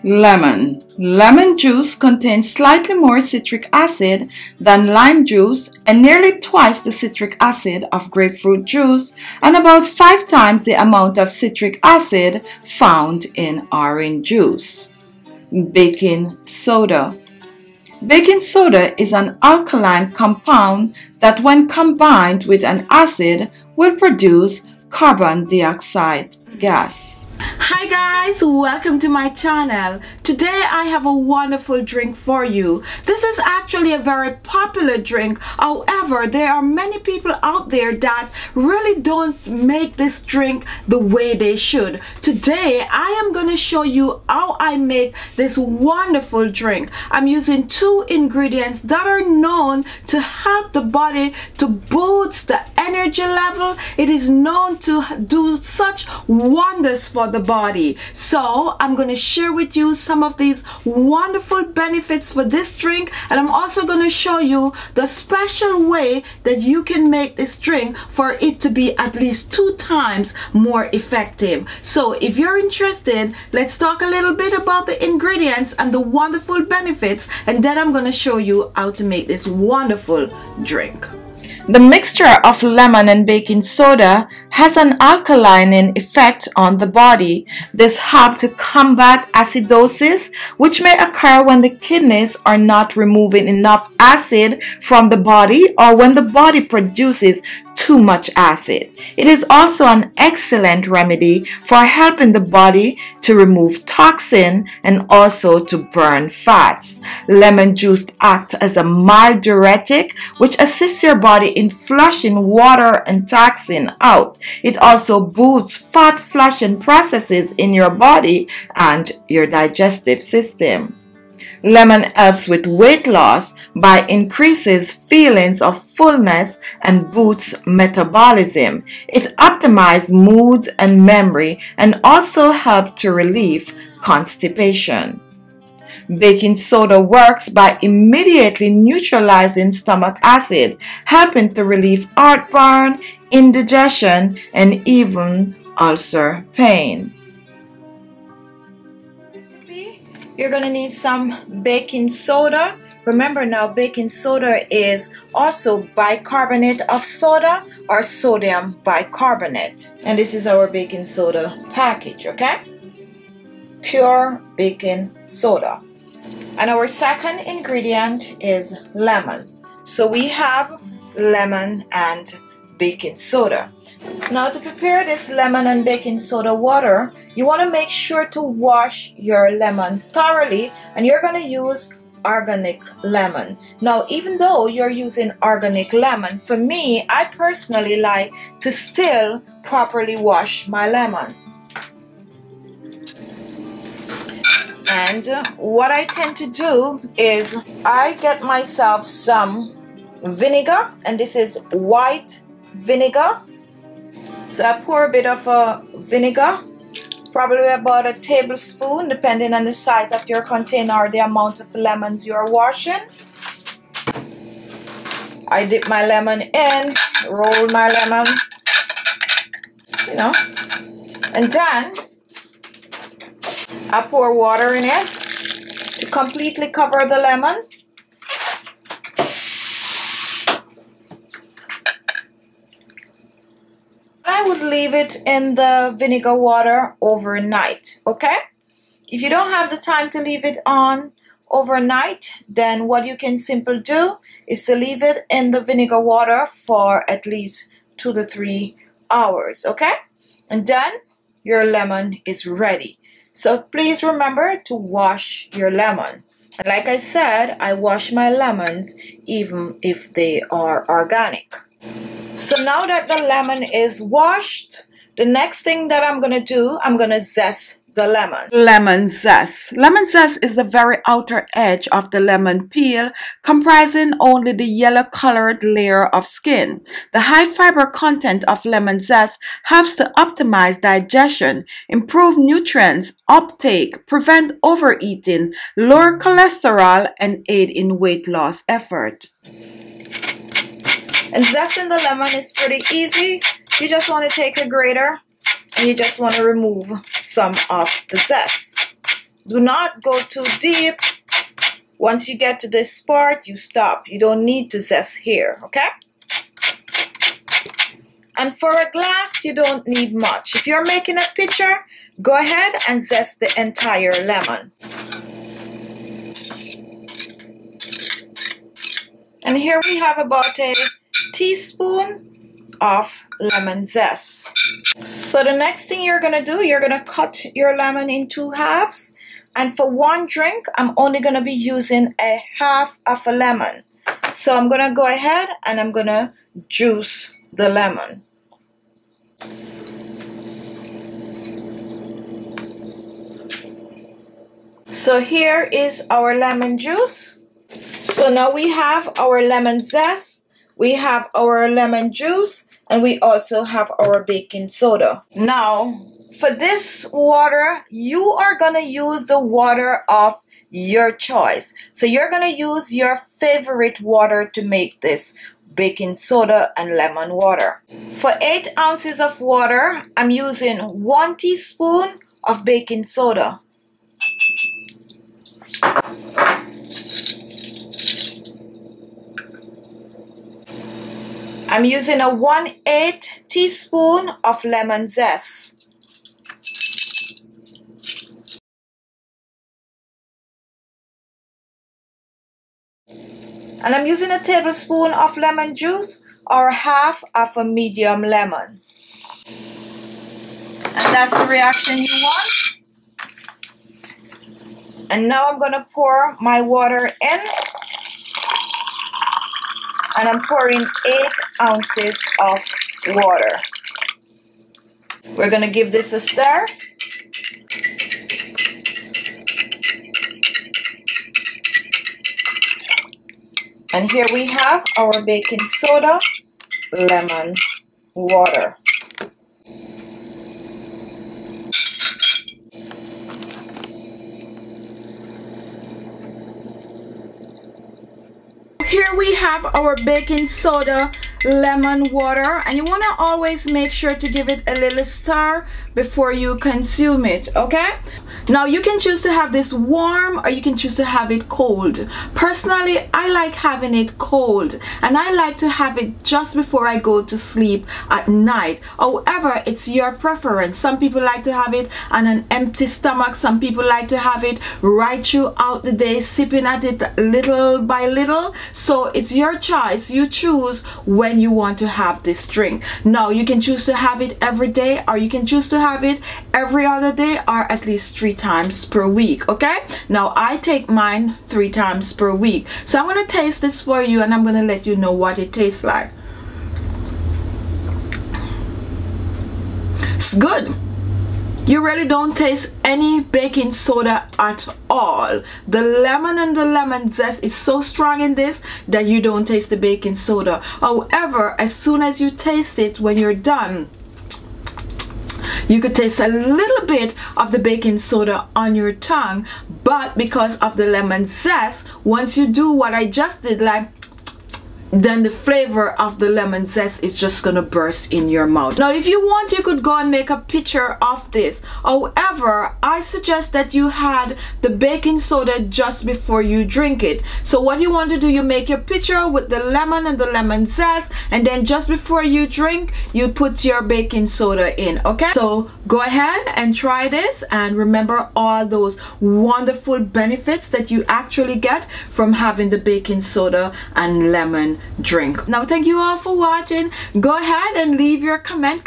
Lemon. Lemon juice contains slightly more citric acid than lime juice and nearly twice the citric acid of grapefruit juice and about 5 times the amount of citric acid found in orange juice. Baking soda. Baking soda is an alkaline compound that when combined with an acid will produce carbon dioxide gas. Hi guys, welcome to my channel. Today I have a wonderful drink for you. This is actually a very popular drink. However, there are many people out there that really don't make this drink the way they should. Today I am going to show you how I make this wonderful drink. I'm using 2 ingredients that are known to help the body to boost the energy level. It is known to do such wonders for the body. So I'm going to share with you some of these wonderful benefits for this drink, and I'm also going to show you the special way that you can make this drink for it to be at least 2 times more effective. So if you're interested, let's talk a little bit about the ingredients and the wonderful benefits, and then I'm going to show you how to make this wonderful drink. The mixture of lemon and baking soda has an alkalining effect on the body. This helps to combat acidosis, which may occur when the kidneys are not removing enough acid from the body or when the body produces too much acid. It is also an excellent remedy for helping the body to remove toxin and also to burn fats. Lemon juice acts as a mild diuretic, which assists your body in flushing water and toxin out. It also boosts fat flushing processes in your body and your digestive system. Lemon helps with weight loss by increases feelings of fullness and boosts metabolism. It optimizes mood and memory and also helps to relieve constipation. Baking soda works by immediately neutralizing stomach acid, helping to relieve heartburn, indigestion, and even ulcer pain. You're going to need some baking soda. Remember now, baking soda is also bicarbonate of soda or sodium bicarbonate. And this is our baking soda package, okay? Pure baking soda. And our second ingredient is lemon. So we have lemon and baking soda. Now to prepare this lemon and baking soda water, you want to make sure to wash your lemon thoroughly, and you're going to use organic lemon. Now even though you're using organic lemon, for me, I personally like to still properly wash my lemon. And what I tend to do is I get myself some vinegar, and this is white vinegar. So I pour a bit of vinegar, probably about a tablespoon, depending on the size of your container or the amount of lemons you are washing. I dip my lemon in, roll my lemon, and then I pour water in it to completely cover the lemon. I would leave it in the vinegar water overnight, okay? If you don't have the time to leave it on overnight, then what you can simply do is to leave it in the vinegar water for at least 2 to 3 hours, okay? And then your lemon is ready. So please remember to wash your lemon. And like I said, I wash my lemons even if they are organic. So now that the lemon is washed, the next thing that I'm going to do, I'm going to zest the lemon. Lemon zest. Lemon zest is the very outer edge of the lemon peel, comprising only the yellow colored layer of skin. The high fiber content of lemon zest helps to optimize digestion, improve nutrients uptake, prevent overeating, lower cholesterol, and aid in weight loss effort. And zesting the lemon is pretty easy. You just want to take a grater and you just want to remove some of the zest. Do not go too deep. Once you get to this part, you stop. You don't need to zest here, okay? And for a glass, you don't need much. If you're making a pitcher, go ahead and zest the entire lemon. And here we have about a teaspoon of lemon zest. So the next thing you're gonna do, you're gonna cut your lemon in 2 halves. And for 1 drink, I'm only gonna be using a half of a lemon. So I'm gonna go ahead and I'm gonna juice the lemon. So here is our lemon juice. So now we have our lemon zest, we have our lemon juice, and we also have our baking soda. Now, for this water, you are gonna use the water of your choice. So you're gonna use your favorite water to make this baking soda and lemon water. For 8 ounces of water, I'm using 1 teaspoon of baking soda. I'm using a 1/8 teaspoon of lemon zest. And I'm using a tablespoon of lemon juice or half of a medium lemon. And that's the reaction you want. And now I'm going to pour my water in. And I'm pouring 8 ounces of water. We're going to give this a stir. And here we have our baking soda, lemon water. Here we have our baking soda, lemon water, and you want to always make sure to give it a little stir before you consume it, okay? Now you can choose to have this warm or you can choose to have it cold. Personally, I like having it cold, and I like to have it just before I go to sleep at night. However, it's your preference. Some people like to have it on an empty stomach. Some people like to have it right throughout the day, sipping at it little by little. So it's your choice. You choose when you want to have this drink. Now you can choose to have it every day, or you can choose to have it every other day, or at least 3 times per week, okay? Now I take mine 3 times per week. So I'm going to taste this for you, and I'm going to let you know what it tastes like. It's good. You really don't taste any baking soda at all. The lemon and the lemon zest is so strong in this that you don't taste the baking soda. However, as soon as you taste it, when you're done, you could taste a little bit of the baking soda on your tongue, but because of the lemon zest, once you do what I just did, like, then the flavor of the lemon zest is just gonna burst in your mouth. Now if you want, you could go and make a picture of this. However, I suggest that you had the baking soda just before you drink it. So what you want to do, you make your picture with the lemon and the lemon zest, and then just before you drink, you put your baking soda in, okay? So go ahead and try this, and remember all those wonderful benefits that you actually get from having the baking soda and lemon drink. Now thank you all for watching. Go ahead and leave your comment.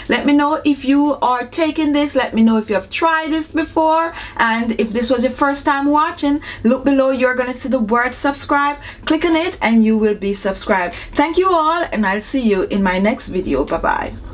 Let me know if you are taking this. Let me know if you have tried this before, and if this was your first time watching, look below. You're gonna see the word subscribe. Click on it and you will be subscribed. Thank you all, and I'll see you in my next video. Bye bye.